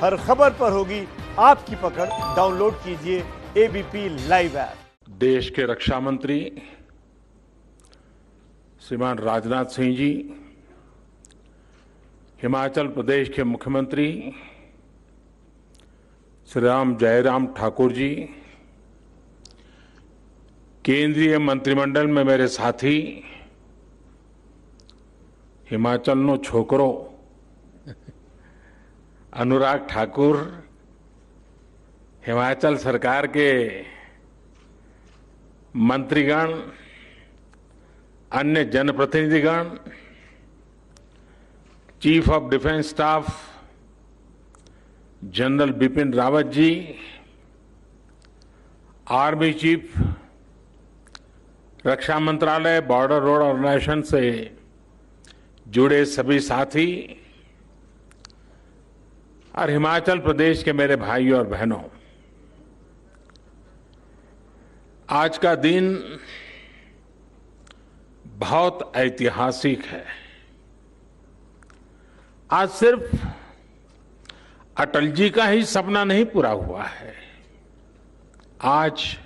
हर खबर पर होगी आपकी पकड़। डाउनलोड कीजिए एबीपी लाइव ऐप। देश के रक्षा मंत्री श्रीमान राजनाथ सिंह जी, हिमाचल प्रदेश के मुख्यमंत्री श्री राम जयराम ठाकुर जी, केंद्रीय मंत्रिमंडल में मेरे साथी हिमाचल नो छोकरो अनुराग ठाकुर, हिमाचल सरकार के मंत्रीगण, अन्य जनप्रतिनिधिगण, chief of defence staff general Bipin Rawat ji, army chief, रक्षा मंत्रालय, बॉर्डर रोड ऑर्गेनाइजेशन से जुड़े सभी साथी और हिमाचल प्रदेश के मेरे भाइयों और बहनों, आज का दिन बहुत ऐतिहासिक है। आज सिर्फ अटल जी का ही सपना नहीं पूरा हुआ है, आज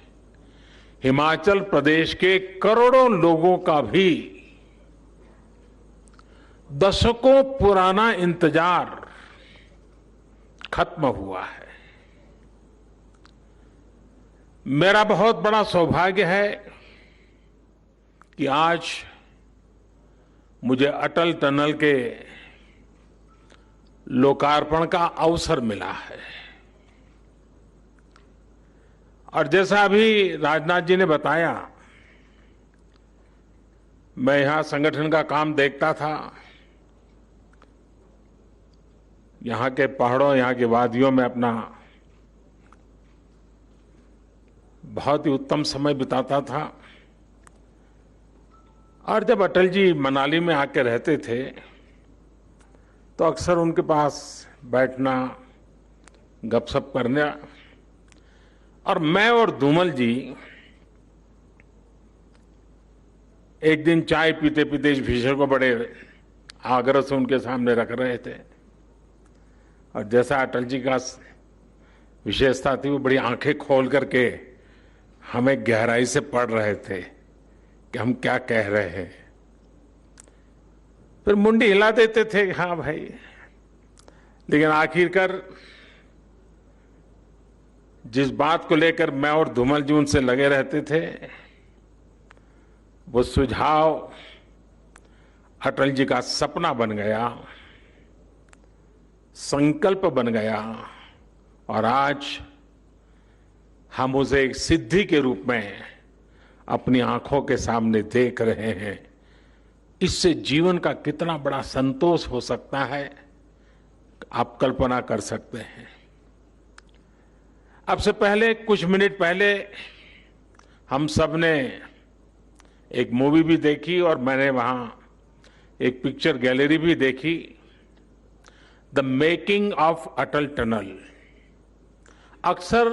हिमाचल प्रदेश के करोड़ों लोगों का भी दशकों पुराना इंतजार खत्म हुआ है। मेरा बहुत बड़ा सौभाग्य है कि आज मुझे अटल टनल के लोकार्पण का अवसर मिला है। और जैसा अभी राजनाथ जी ने बताया, मैं यहां संगठन का काम देखता था। यहां के पहाड़ों, यहां की वादियों में अपना बहुत ही उत्तम समय बिताता था। और जब अटल जी मनाली में आके रहते थे तो अक्सर उनके पास बैठना, गपशप करना, और मैं और धूमल जी एक दिन चाय पीते पीते इस विषय को बड़े आग्रह से उनके सामने रख रहे थे। और जैसा अटल जी का विशेषता थी, वो बड़ी आंखें खोल करके हमें गहराई से पढ़ रहे थे कि हम क्या कह रहे हैं। फिर मुंडी हिला देते थे, हाँ भाई। लेकिन आखिरकार जिस बात को लेकर मैं और धूमल जी उनसे लगे रहते थे, वो सुझाव अटल जी का सपना बन गया, संकल्प बन गया, और आज हम उसे एक सिद्धि के रूप में अपनी आंखों के सामने देख रहे हैं। इससे जीवन का कितना बड़ा संतोष हो सकता है, आप कल्पना कर सकते हैं। अब से पहले, कुछ मिनट पहले, हम सब ने एक मूवी भी देखी और मैंने वहां एक पिक्चर गैलरी भी देखी, the making of Atal tunnel. अक्सर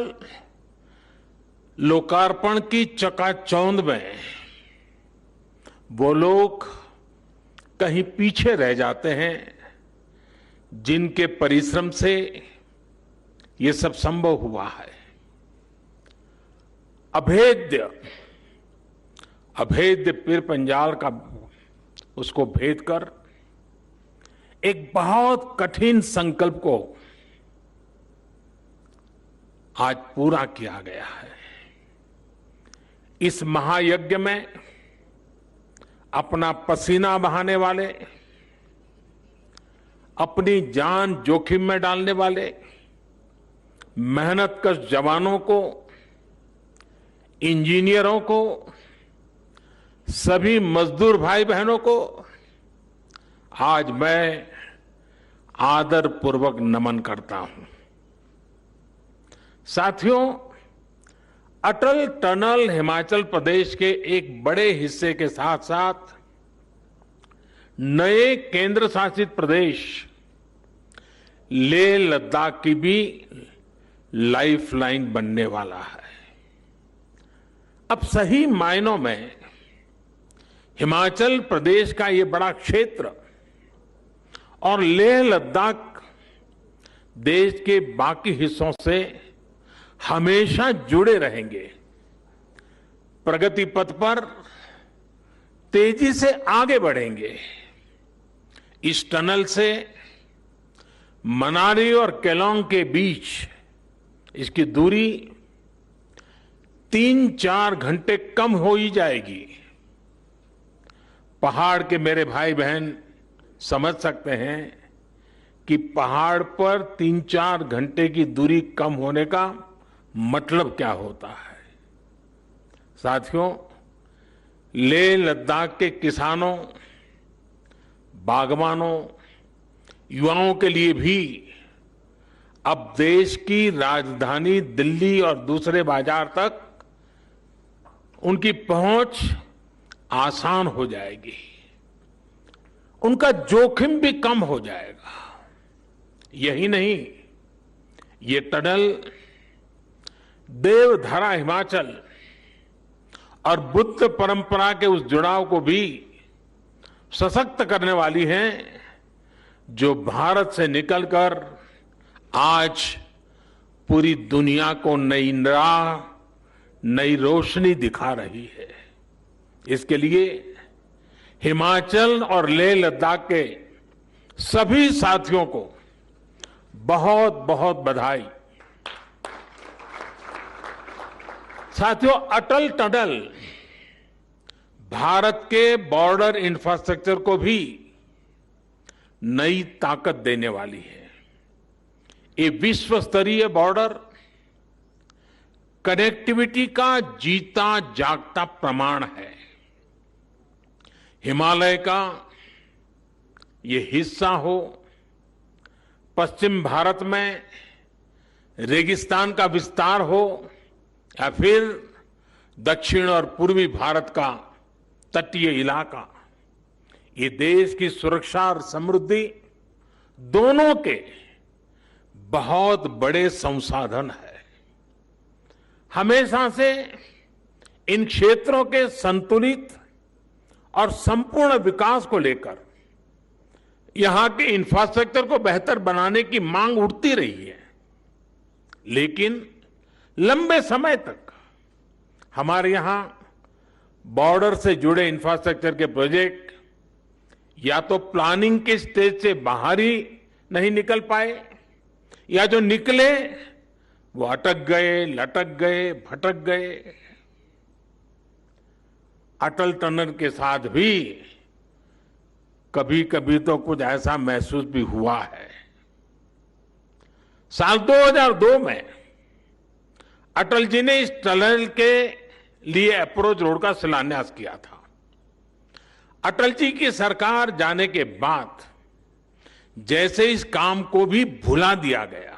लोकार्पण की चकाचौंध में वो लोग कहीं पीछे रह जाते हैं जिनके परिश्रम से ये सब संभव हुआ है। अभेद्य पीर पंजाल का उसको भेद कर एक बहुत कठिन संकल्प को आज पूरा किया गया है। इस महायज्ञ में अपना पसीना बहाने वाले, अपनी जान जोखिम में डालने वाले मेहनतकश जवानों को, इंजीनियरों को, सभी मजदूर भाई बहनों को आज मैं आदर पूर्वक नमन करता हूं। साथियों, अटल टनल हिमाचल प्रदेश के एक बड़े हिस्से के साथ साथ नए केंद्र शासित प्रदेश लेह लद्दाख की भी लाइफलाइन बनने वाला है। अब सही मायनों में हिमाचल प्रदेश का ये बड़ा क्षेत्र और लेह लद्दाख देश के बाकी हिस्सों से हमेशा जुड़े रहेंगे, प्रगति पथ पर तेजी से आगे बढ़ेंगे। इस टनल से मनाली और केलोंग के बीच इसकी दूरी 3-4 घंटे कम हो ही जाएगी। पहाड़ के मेरे भाई बहन समझ सकते हैं कि पहाड़ पर 3-4 घंटे की दूरी कम होने का मतलब क्या होता है। साथियों, लेह लद्दाख के किसानों, बागवानों, युवाओं के लिए भी अब देश की राजधानी दिल्ली और दूसरे बाजार तक उनकी पहुंच आसान हो जाएगी, उनका जोखिम भी कम हो जाएगा। यही नहीं, ये टनल देवधरा हिमाचल और बुद्ध परंपरा के उस जुड़ाव को भी सशक्त करने वाली है जो भारत से निकलकर आज पूरी दुनिया को नई राह, नई रोशनी दिखा रही है। इसके लिए हिमाचल और लेह लद्दाख के सभी साथियों को बहुत बहुत बधाई। साथियों, अटल टनल भारत के बॉर्डर इंफ्रास्ट्रक्चर को भी नई ताकत देने वाली है। ये विश्व स्तरीय बॉर्डर कनेक्टिविटी का जीता जागता प्रमाण है। हिमालय का ये हिस्सा हो, पश्चिम भारत में रेगिस्तान का विस्तार हो, या फिर दक्षिण और पूर्वी भारत का तटीय इलाका, ये देश की सुरक्षा और समृद्धि दोनों के बहुत बड़े संसाधन है। हमेशा से इन क्षेत्रों के संतुलित और संपूर्ण विकास को लेकर यहां के इंफ्रास्ट्रक्चर को बेहतर बनाने की मांग उठती रही है, लेकिन लंबे समय तक हमारे यहां बॉर्डर से जुड़े इंफ्रास्ट्रक्चर के प्रोजेक्ट या तो प्लानिंग के स्टेज से बाहर ही नहीं निकल पाए, या जो निकले वो अटक गए, लटक गए, भटक गए। अटल टनल के साथ भी कभी कभी तो कुछ ऐसा महसूस भी हुआ है। साल 2002 में अटल जी ने इस टनल के लिए अप्रोच रोड का शिलान्यास किया था। अटल जी की सरकार जाने के बाद जैसे इस काम को भी भुला दिया गया।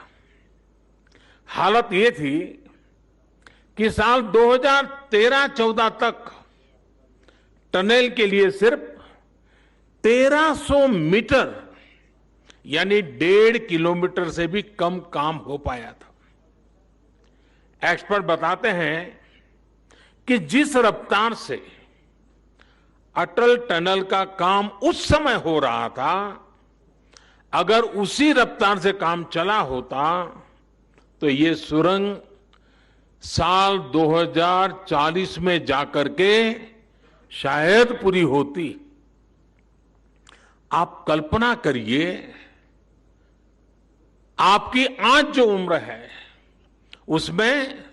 हालत ये थी कि साल 2013-14 तक टनल के लिए सिर्फ 1300 मीटर यानी 1.5 किलोमीटर से भी कम काम हो पाया था। एक्सपर्ट बताते हैं कि जिस रफ्तार से अटल टनल का काम उस समय हो रहा था, अगर उसी रफ्तार से काम चला होता तो ये सुरंग साल 2040 में जाकर के शायद पूरी होती। आप कल्पना करिए, आपकी आज जो उम्र है उसमें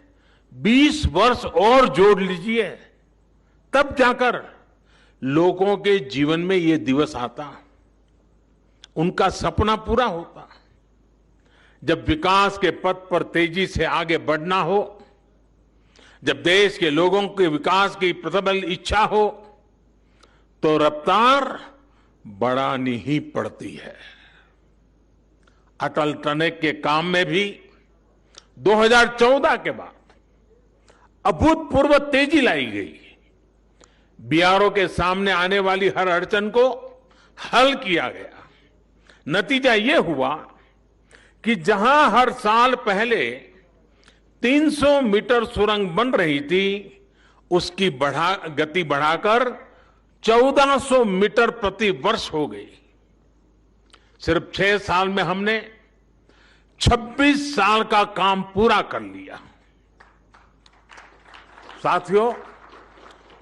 20 वर्ष और जोड़ लीजिए, तब जाकर लोगों के जीवन में ये दिवस आता, उनका सपना पूरा होता। जब विकास के पथ पर तेजी से आगे बढ़ना हो, जब देश के लोगों के विकास की प्रबल इच्छा हो, तो रफ्तार बढ़ानी ही पड़ती है। अटल टनल के काम में भी 2014 के बाद अभूतपूर्व तेजी लाई गई। बीआरओ के सामने आने वाली हर अड़चन को हल किया गया। नतीजा यह हुआ कि जहां हर साल पहले 300 मीटर सुरंग बन रही थी, उसकी गति बढ़ाकर 1400 मीटर प्रति वर्ष हो गई। सिर्फ 6 साल में हमने 26 साल का काम पूरा कर लिया। साथियों,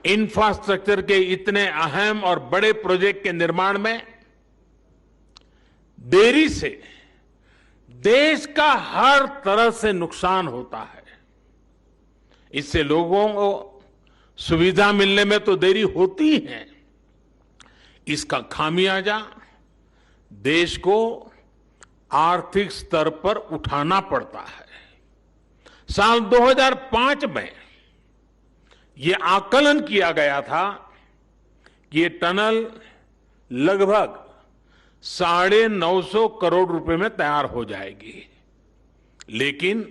इंफ्रास्ट्रक्चर के इतने अहम और बड़े प्रोजेक्ट के निर्माण में देरी से देश का हर तरह से नुकसान होता है। इससे लोगों को सुविधा मिलने में तो देरी होती है, इसका खामियाजा देश को आर्थिक स्तर पर उठाना पड़ता है। साल 2005 में यह आकलन किया गया था कि ये टनल लगभग 950 करोड़ रुपए में तैयार हो जाएगी, लेकिन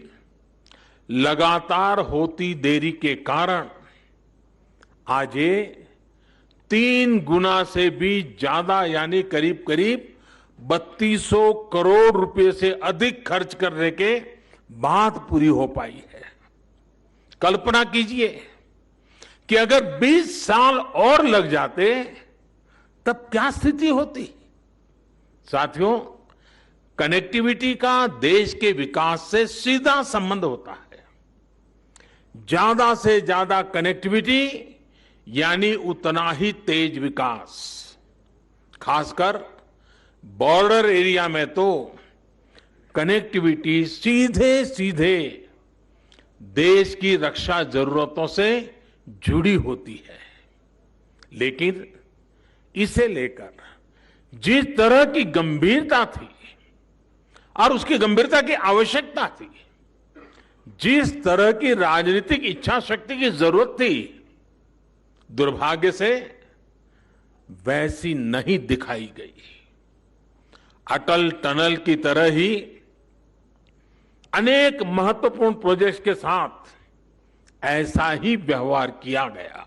लगातार होती देरी के कारण आज ये 3 गुना से भी ज्यादा यानी करीब करीब 3200 करोड़ रुपए से अधिक खर्च करने के बाद पूरी हो पाई है। कल्पना कीजिए कि अगर 20 साल और लग जाते तब क्या स्थिति होती। साथियों, कनेक्टिविटी का देश के विकास से सीधा संबंध होता है। ज्यादा से ज्यादा कनेक्टिविटी यानी उतना ही तेज विकास। खासकर बॉर्डर एरिया में तो कनेक्टिविटी सीधे सीधे देश की रक्षा जरूरतों से जुड़ी होती है। लेकिन इसे लेकर जिस तरह की गंभीरता थी और उसकी गंभीरता की आवश्यकता थी, जिस तरह की राजनीतिक इच्छा शक्ति की जरूरत थी, दुर्भाग्य से वैसी नहीं दिखाई गई। अटल टनल की तरह ही अनेक महत्वपूर्ण प्रोजेक्ट्स के साथ ऐसा ही व्यवहार किया गया।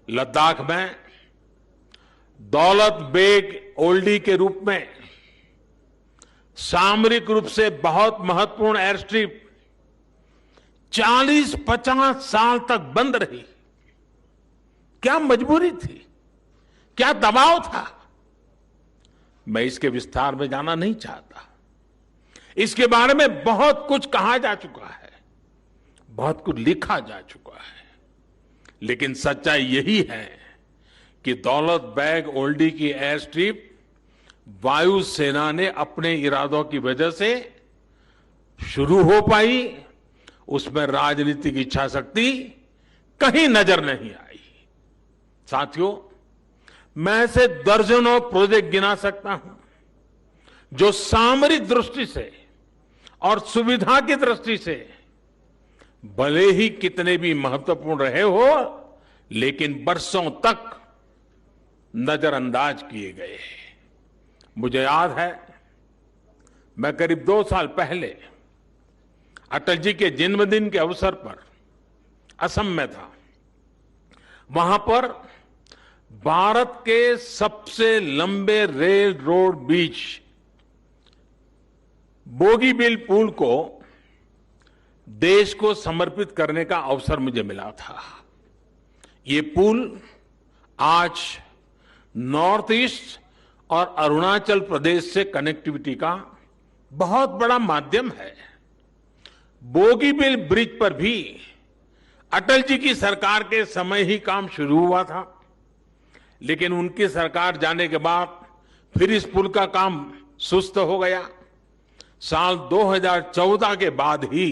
लद्दाख में दौलत बेग ओल्डी के रूप में सामरिक रूप से बहुत महत्वपूर्ण एयर स्ट्रिप 40-50 साल तक बंद रही। क्या मजबूरी थी, क्या दबाव था, मैं इसके विस्तार में जाना नहीं चाहता। इसके बारे में बहुत कुछ कहा जा चुका है, बहुत कुछ लिखा जा चुका है, लेकिन सच्चाई यही है कि दौलत बेग ओल्डी की एयर स्ट्रिप वायुसेना ने अपने इरादों की वजह से शुरू हो पाई, उसमें राजनीतिक इच्छा शक्ति कहीं नजर नहीं आई। साथियों, मैं ऐसे दर्जनों प्रोजेक्ट गिना सकता हूं जो सामरिक दृष्टि से और सुविधा की दृष्टि से भले ही कितने भी महत्वपूर्ण रहे हो, लेकिन बरसों तक नजरअंदाज किए गए। मुझे याद है, मैं करीब 2 साल पहले अटल जी के जन्मदिन के अवसर पर असम में था। वहां पर भारत के सबसे लंबे रेल रोड बीच बोगीबील पुल को देश को समर्पित करने का अवसर मुझे मिला था। ये पुल आज नॉर्थ ईस्ट और अरुणाचल प्रदेश से कनेक्टिविटी का बहुत बड़ा माध्यम है। बोगीबील ब्रिज पर भी अटल जी की सरकार के समय ही काम शुरू हुआ था, लेकिन उनकी सरकार जाने के बाद फिर इस पुल का काम सुस्त हो गया। साल 2014 के बाद ही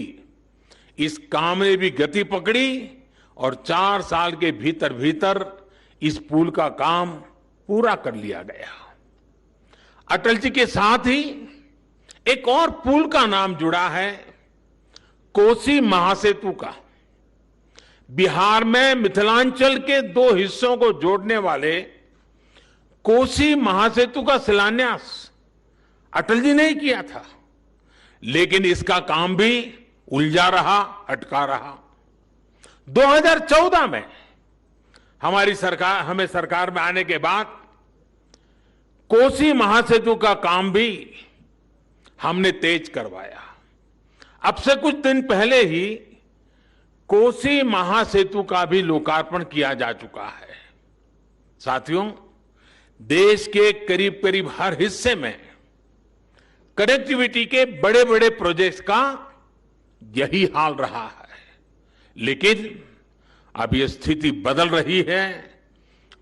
इस काम ने भी गति पकड़ी और 4 साल के भीतर भीतर इस पुल का काम पूरा कर लिया गया। अटल जी के साथ ही एक और पुल का नाम जुड़ा है, कोसी महासेतु का। बिहार में मिथिलांचल के 2 हिस्सों को जोड़ने वाले कोसी महासेतु का शिलान्यास अटल जी ने ही किया था, लेकिन इसका काम भी उलझा रहा, अटका रहा। 2014 में हमें सरकार में आने के बाद कोसी महासेतु का काम भी हमने तेज करवाया। अब से कुछ दिन पहले ही कोसी महासेतु का भी लोकार्पण किया जा चुका है। साथियों, देश के करीब करीब हर हिस्से में कनेक्टिविटी के बड़े बड़े प्रोजेक्ट्स का यही हाल रहा है। लेकिन अब ये स्थिति बदल रही है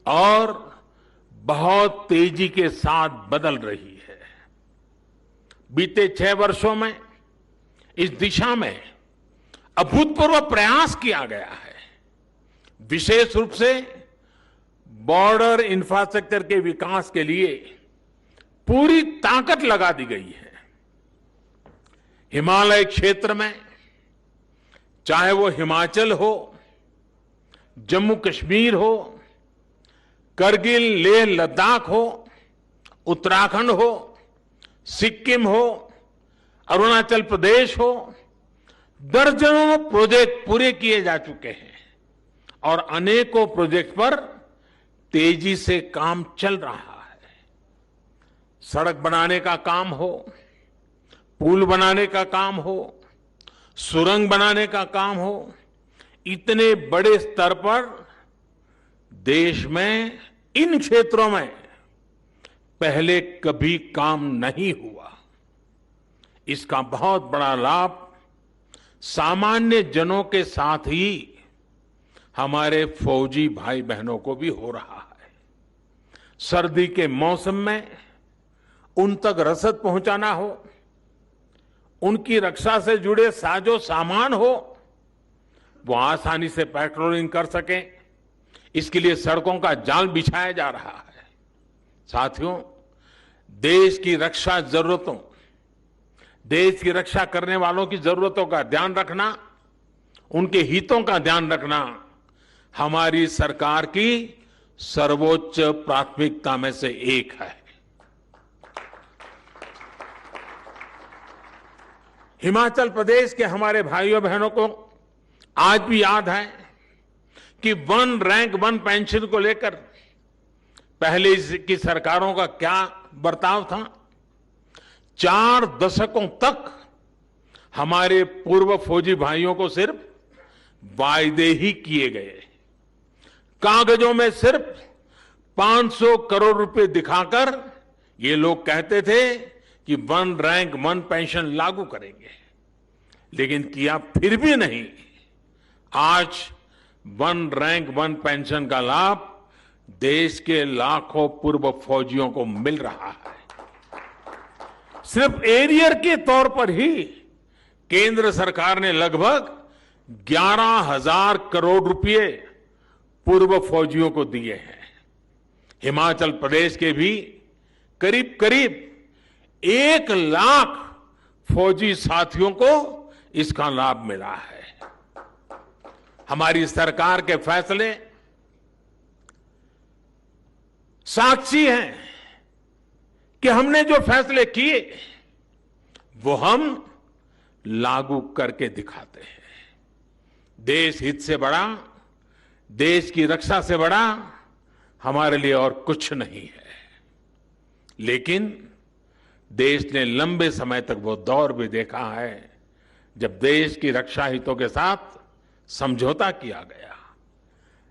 और बहुत तेजी के साथ बदल रही है। बीते 6 वर्षों में इस दिशा में अभूतपूर्व प्रयास किया गया है। विशेष रूप से बॉर्डर इंफ्रास्ट्रक्चर के विकास के लिए पूरी ताकत लगा दी गई है। हिमालय क्षेत्र में चाहे वो हिमाचल हो, जम्मू कश्मीर हो, करगिल लेह लद्दाख हो, उत्तराखंड हो, सिक्किम हो, अरुणाचल प्रदेश हो, दर्जनों प्रोजेक्ट पूरे किए जा चुके हैं और अनेकों प्रोजेक्ट पर तेजी से काम चल रहा है। सड़क बनाने का काम हो, पुल बनाने का काम हो, सुरंग बनाने का काम हो, इतने बड़े स्तर पर देश में इन क्षेत्रों में पहले कभी काम नहीं हुआ। इसका बहुत बड़ा लाभ सामान्य जनों के साथ ही हमारे फौजी भाई बहनों को भी हो रहा है। सर्दी के मौसम में उन तक रसद पहुंचाना हो, उनकी रक्षा से जुड़े साजो सामान हो, वो आसानी से पेट्रोलिंग कर सकें, इसके लिए सड़कों का जाल बिछाया जा रहा है। साथियों, देश की रक्षा जरूरतों, देश की रक्षा करने वालों की जरूरतों का ध्यान रखना, उनके हितों का ध्यान रखना हमारी सरकार की सर्वोच्च प्राथमिकता में से एक है। हिमाचल प्रदेश के हमारे भाइयों बहनों को आज भी याद है कि 1 रैंक 1 पेंशन को लेकर पहले की सरकारों का क्या बर्ताव था। 4 दशकों तक हमारे पूर्व फौजी भाइयों को सिर्फ वायदे ही किए गए, कागजों में सिर्फ 500 करोड़ रुपए दिखाकर ये लोग कहते थे कि 1 रैंक 1 पेंशन लागू करेंगे, लेकिन किया फिर भी नहीं। आज 1 रैंक 1 पेंशन का लाभ देश के लाखों पूर्व फौजियों को मिल रहा है। सिर्फ एरियर के तौर पर ही केंद्र सरकार ने लगभग 11,000 करोड़ रुपए पूर्व फौजियों को दिए हैं। हिमाचल प्रदेश के भी करीब करीब 1 लाख फौजी साथियों को इसका लाभ मिला है। हमारी सरकार के फैसले साक्षी हैं कि हमने जो फैसले किए वो हम लागू करके दिखाते हैं। देश हित से बड़ा, देश की रक्षा से बड़ा हमारे लिए और कुछ नहीं है। लेकिन देश ने लंबे समय तक वो दौर भी देखा है जब देश की रक्षा हितों के साथ समझौता किया गया।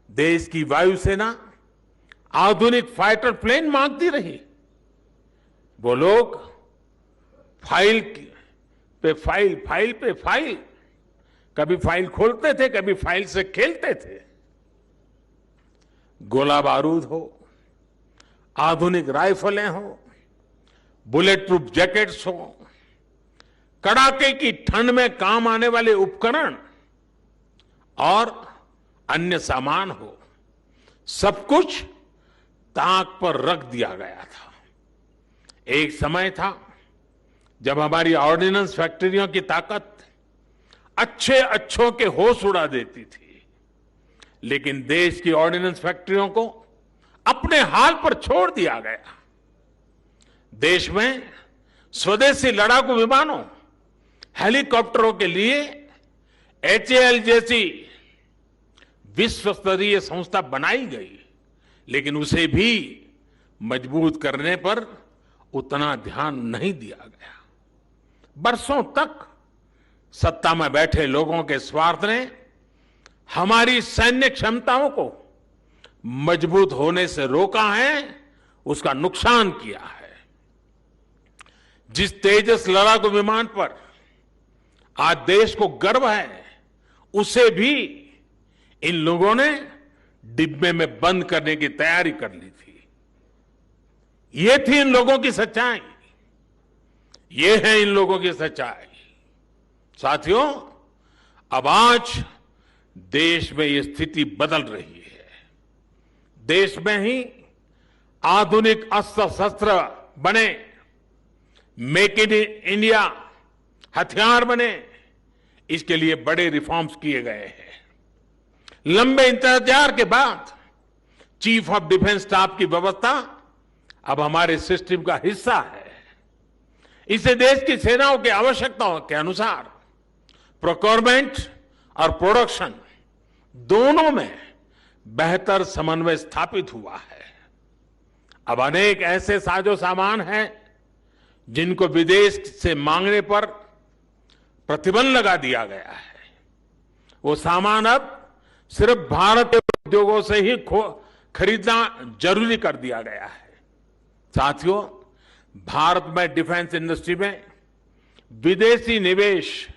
देश की वायुसेना आधुनिक फाइटर प्लेन मांगती रही। वो लोग फाइल पे फाइल, फाइल पे फाइल, कभी फाइल खोलते थे, कभी फाइल से खेलते थे। गोला बारूद हो, आधुनिक राइफलें हो, बुलेट प्रूफ जैकेट्स हो, कड़ाके की ठंड में काम आने वाले उपकरण और अन्य सामान हो, सब कुछ ताक पर रख दिया गया था। एक समय था जब हमारी ऑर्डिनेंस फैक्ट्रियों की ताकत अच्छों के होश उड़ा देती थी, लेकिन देश की ऑर्डिनेंस फैक्ट्रियों को अपने हाल पर छोड़ दिया गया। देश में स्वदेशी लड़ाकू विमानों, हेलीकॉप्टरों के लिए HAL जैसी विश्व स्तरीय संस्था बनाई गई, लेकिन उसे भी मजबूत करने पर उतना ध्यान नहीं दिया गया। बरसों तक सत्ता में बैठे लोगों के स्वार्थ ने हमारी सैन्य क्षमताओं को मजबूत होने से रोका है, उसका नुकसान किया है। जिस तेजस लड़ाकू विमान पर आज देश को गर्व है, उसे भी इन लोगों ने डिब्बे में बंद करने की तैयारी कर ली थी। ये थी इन लोगों की सच्चाई, ये है इन लोगों की सच्चाई। साथियों, अब आज देश में ये स्थिति बदल रही है। देश में ही आधुनिक अस्त्र शस्त्र बने, मेक इन इंडिया हथियार बने, इसके लिए बड़े रिफॉर्म्स किए गए हैं। लंबे इंतजार के बाद चीफ ऑफ डिफेंस स्टाफ की व्यवस्था अब हमारे सिस्टम का हिस्सा है। इसे देश की सेनाओं की आवश्यकताओं के अनुसार प्रोक्योरमेंट और प्रोडक्शन दोनों में बेहतर समन्वय स्थापित हुआ है। अब अनेक ऐसे साजो सामान हैं जिनको विदेश से मांगने पर प्रतिबंध लगा दिया गया है। वो सामान अब सिर्फ भारत के उद्योगों से ही खरीदना जरूरी कर दिया गया है। साथियों, भारत में डिफेंस इंडस्ट्री में विदेशी निवेश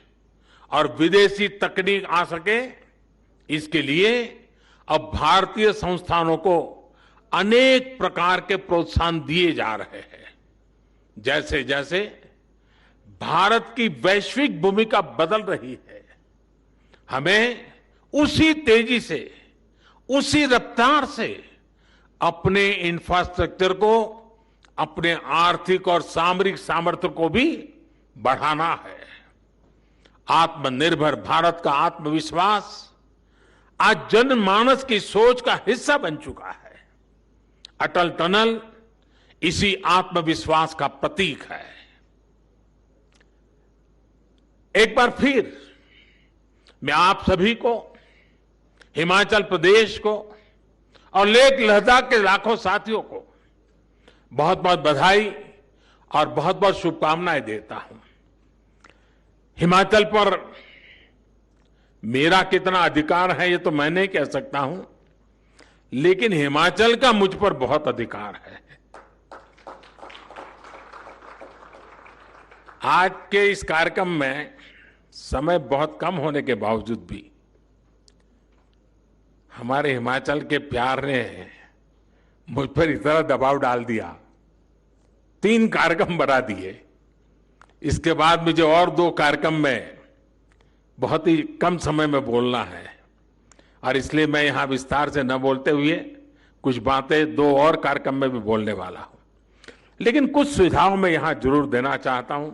और विदेशी तकनीक आ सके, इसके लिए अब भारतीय संस्थानों को अनेक प्रकार के प्रोत्साहन दिए जा रहे हैं। जैसे जैसे भारत की वैश्विक भूमिका बदल रही है, हमें उसी तेजी से, उसी रफ्तार से अपने इंफ्रास्ट्रक्चर को, अपने आर्थिक और सामरिक सामर्थ्य को भी बढ़ाना है। आत्मनिर्भर भारत का आत्मविश्वास आज जनमानस की सोच का हिस्सा बन चुका है। अटल टनल इसी आत्मविश्वास का प्रतीक है। एक बार फिर मैं आप सभी को, हिमाचल प्रदेश को और लेह लद्दाख के लाखों साथियों को बहुत बहुत बधाई और बहुत बहुत शुभकामनाएं देता हूं। हिमाचल पर मेरा कितना अधिकार है ये तो मैं नहीं कह सकता हूं, लेकिन हिमाचल का मुझ पर बहुत अधिकार है। आज के इस कार्यक्रम में समय बहुत कम होने के बावजूद भी हमारे हिमाचल के प्यार ने मुझ पर इतना दबाव डाल दिया, 3 कार्यक्रम बना दिए। इसके बाद मुझे और 2 कार्यक्रम में बहुत ही कम समय में बोलना है और इसलिए मैं यहां विस्तार से न बोलते हुए कुछ बातें 2 और कार्यक्रम में भी बोलने वाला हूं। लेकिन कुछ सुझाव मैं यहां जरूर देना चाहता हूं।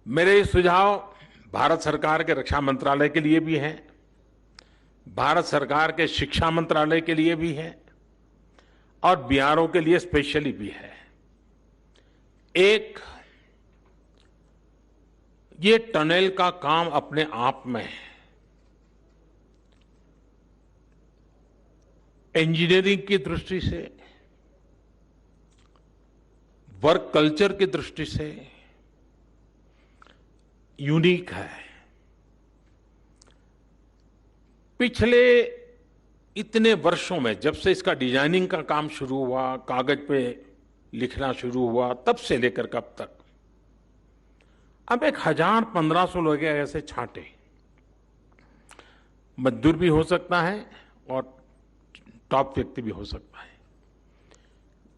मेरे ये सुझाव भारत सरकार के रक्षा मंत्रालय के लिए भी हैं, भारत सरकार के शिक्षा मंत्रालय के लिए भी है और बीआरओ के लिए स्पेशली भी है। एक, ये टनल का काम अपने आप में इंजीनियरिंग की दृष्टि से, वर्क कल्चर की दृष्टि से यूनिक है। पिछले इतने वर्षों में, जब से इसका डिजाइनिंग का काम शुरू हुआ, कागज पे लिखना शुरू हुआ, तब से लेकर कब तक, अब 1000-1500 लोग ऐसे छांटे, मजदूर भी हो सकता है और टॉप व्यक्ति भी हो सकता है।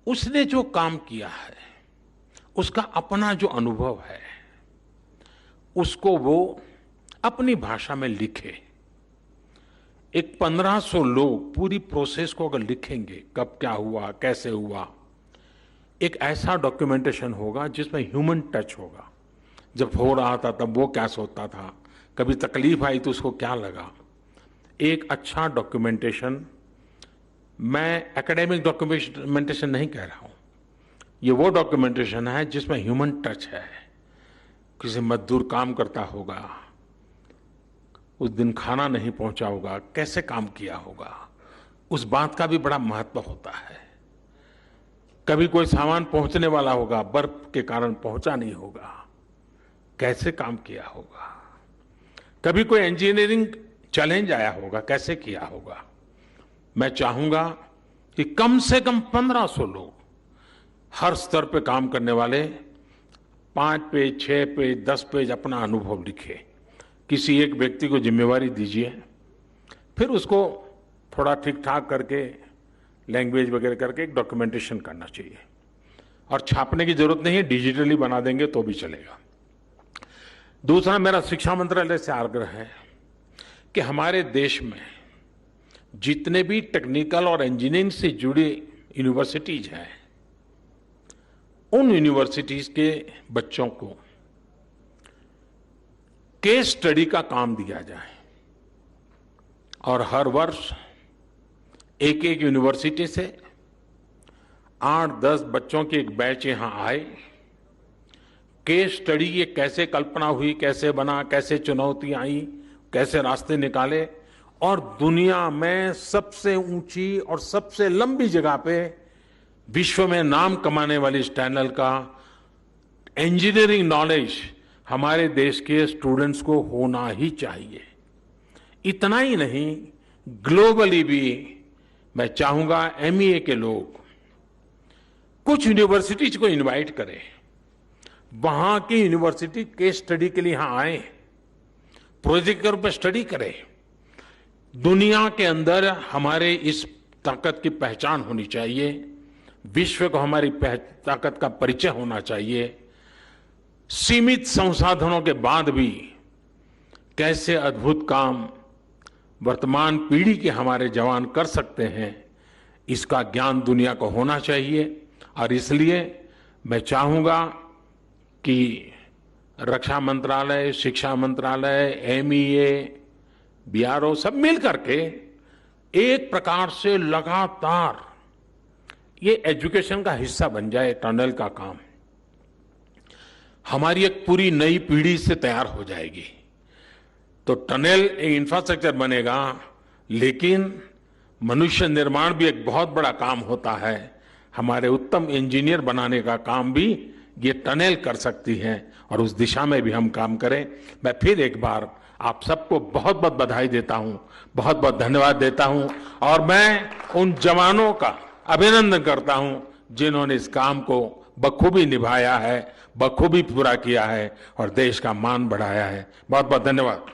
उसने जो काम किया है, उसका अपना जो अनुभव है, उसको वो अपनी भाषा में लिखे। एक 1500 लोग पूरी प्रोसेस को अगर लिखेंगे, कब क्या हुआ, कैसे हुआ, एक ऐसा डॉक्यूमेंटेशन होगा जिसमें ह्यूमन टच होगा। जब हो रहा था तब वो क्या सोचता था, कभी तकलीफ आई तो उसको क्या लगा। एक अच्छा डॉक्यूमेंटेशन, मैं एकेडमिक डॉक्यूमेंटेशन नहीं कह रहा हूं, ये वो डॉक्यूमेंटेशन है जिसमें ह्यूमन टच है। किसी मजदूर काम करता होगा, उस दिन खाना नहीं पहुंचा होगा, कैसे काम किया होगा, उस बात का भी बड़ा महत्व होता है। कभी कोई सामान पहुंचने वाला होगा, बर्फ के कारण पहुंचा नहीं होगा, कैसे काम किया होगा। कभी कोई इंजीनियरिंग चैलेंज आया होगा, कैसे किया होगा। मैं चाहूंगा कि कम से कम 1500 लोग, हर स्तर पे काम करने वाले, 5 पेज, 6 पेज, 10 पेज अपना अनुभव लिखे। किसी एक व्यक्ति को जिम्मेवारी दीजिए, फिर उसको थोड़ा ठीक ठाक करके लैंग्वेज वगैरह करके एक डॉक्यूमेंटेशन करना चाहिए। और छापने की जरूरत नहीं है, डिजिटली बना देंगे तो भी चलेगा। दूसरा, मेरा शिक्षा मंत्रालय से आग्रह है कि हमारे देश में जितने भी टेक्निकल और इंजीनियरिंग से जुड़ी यूनिवर्सिटीज हैं, उन यूनिवर्सिटीज के बच्चों को केस स्टडी का काम दिया जाए और हर वर्ष एक एक यूनिवर्सिटी से 8-10 बच्चों की एक बैच यहां आए। केस स्टडी ये कैसे कल्पना हुई, कैसे बना, कैसे चुनौतियां आई, कैसे रास्ते निकाले, और दुनिया में सबसे ऊंची और सबसे लंबी जगह पे विश्व में नाम कमाने वाली इस टनल का इंजीनियरिंग नॉलेज हमारे देश के स्टूडेंट्स को होना ही चाहिए। इतना ही नहीं, ग्लोबली भी मैं चाहूंगा एमईए के लोग कुछ यूनिवर्सिटीज को इनवाइट करें, वहां की यूनिवर्सिटी केस स्टडी के लिए यहां आए, प्रोजेक्ट के रूप में स्टडी करें। दुनिया के अंदर हमारे इस ताकत की पहचान होनी चाहिए, विश्व को हमारी ताकत का परिचय होना चाहिए। सीमित संसाधनों के बाद भी कैसे अद्भुत काम वर्तमान पीढ़ी के हमारे जवान कर सकते हैं, इसका ज्ञान दुनिया को होना चाहिए। और इसलिए मैं चाहूंगा कि रक्षा मंत्रालय, शिक्षा मंत्रालय, एमईए, बीआरओ सब मिल करके एक प्रकार से लगातार ये एजुकेशन का हिस्सा बन जाए। टनल का काम हमारी एक पूरी नई पीढ़ी से तैयार हो जाएगी। तो टनल एक इंफ्रास्ट्रक्चर बनेगा, लेकिन मनुष्य निर्माण भी एक बहुत बड़ा काम होता है। हमारे उत्तम इंजीनियर बनाने का काम भी ये टनल कर सकती है, और उस दिशा में भी हम काम करें। मैं फिर एक बार आप सबको बहुत बहुत बधाई देता हूं, बहुत बहुत धन्यवाद देता हूं, और मैं उन जवानों का अभिनंदन करता हूं जिन्होंने इस काम को बखूबी निभाया है, बखूबी पूरा किया है और देश का मान बढ़ाया है। बहुत बहुत धन्यवाद।